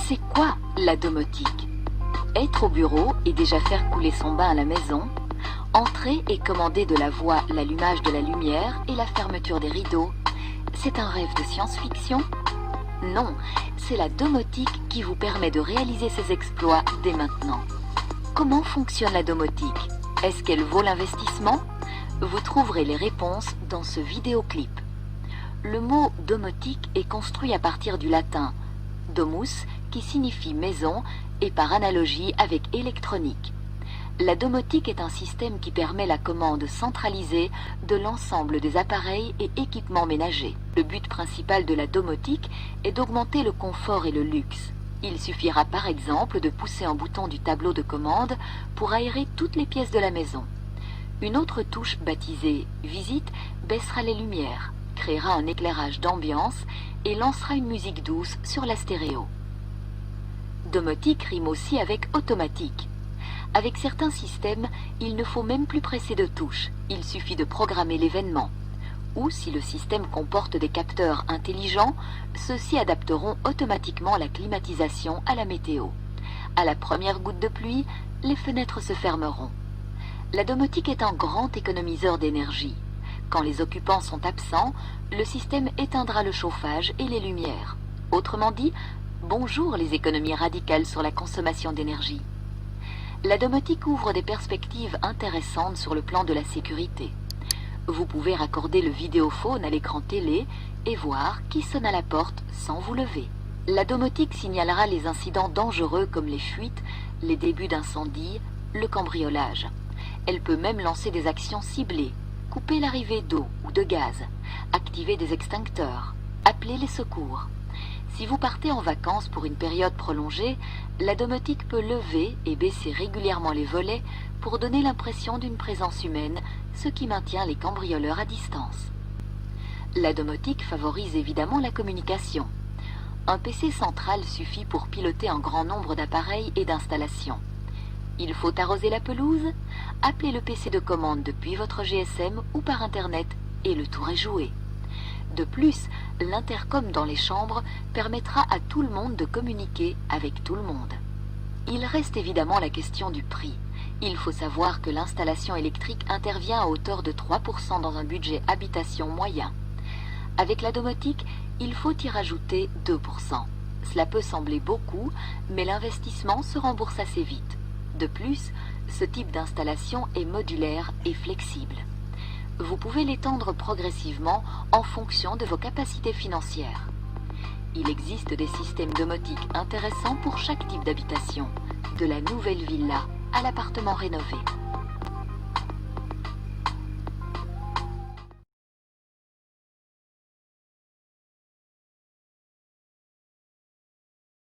C'est quoi la domotique? Être au bureau et déjà faire couler son bain à la maison, entrer et commander de la voix l'allumage de la lumière et la fermeture des rideaux, c'est un rêve de science-fiction? Non, c'est la domotique qui vous permet de réaliser ces exploits dès maintenant. Comment fonctionne la domotique? Est-ce qu'elle vaut l'investissement? Vous trouverez les réponses dans ce vidéoclip. Le mot domotique est construit à partir du latin domus, qui signifie maison, et par analogie avec électronique. La domotique est un système qui permet la commande centralisée de l'ensemble des appareils et équipements ménagers. Le but principal de la domotique est d'augmenter le confort et le luxe. Il suffira par exemple de pousser un bouton du tableau de commande pour aérer toutes les pièces de la maison. Une autre touche baptisée « Visite » baissera les lumières, créera un éclairage d'ambiance et lancera une musique douce sur la stéréo. Domotique rime aussi avec automatique. Avec certains systèmes, il ne faut même plus presser de touches, il suffit de programmer l'événement. Ou si le système comporte des capteurs intelligents, ceux-ci adapteront automatiquement la climatisation à la météo. À la première goutte de pluie, les fenêtres se fermeront. La domotique est un grand économiseur d'énergie. Quand les occupants sont absents, le système éteindra le chauffage et les lumières. Autrement dit, bonjour les économies radicales sur la consommation d'énergie. La domotique ouvre des perspectives intéressantes sur le plan de la sécurité. Vous pouvez raccorder le vidéophone à l'écran télé et voir qui sonne à la porte sans vous lever. La domotique signalera les incidents dangereux comme les fuites, les débuts d'incendie, le cambriolage. Elle peut même lancer des actions ciblées, couper l'arrivée d'eau ou de gaz, activer des extincteurs, appeler les secours. Si vous partez en vacances pour une période prolongée, la domotique peut lever et baisser régulièrement les volets pour donner l'impression d'une présence humaine, ce qui maintient les cambrioleurs à distance. La domotique favorise évidemment la communication. Un PC central suffit pour piloter un grand nombre d'appareils et d'installations. Il faut arroser la pelouse? Appelez le PC de commande depuis votre GSM ou par Internet et le tour est joué. De plus, l'intercom dans les chambres permettra à tout le monde de communiquer avec tout le monde. Il reste évidemment la question du prix. Il faut savoir que l'installation électrique intervient à hauteur de 3% dans un budget habitation moyen. Avec la domotique, il faut y rajouter 2%. Cela peut sembler beaucoup, mais l'investissement se rembourse assez vite. De plus, ce type d'installation est modulaire et flexible. Vous pouvez l'étendre progressivement en fonction de vos capacités financières. Il existe des systèmes domotiques intéressants pour chaque type d'habitation, de la nouvelle villa à l'appartement rénové.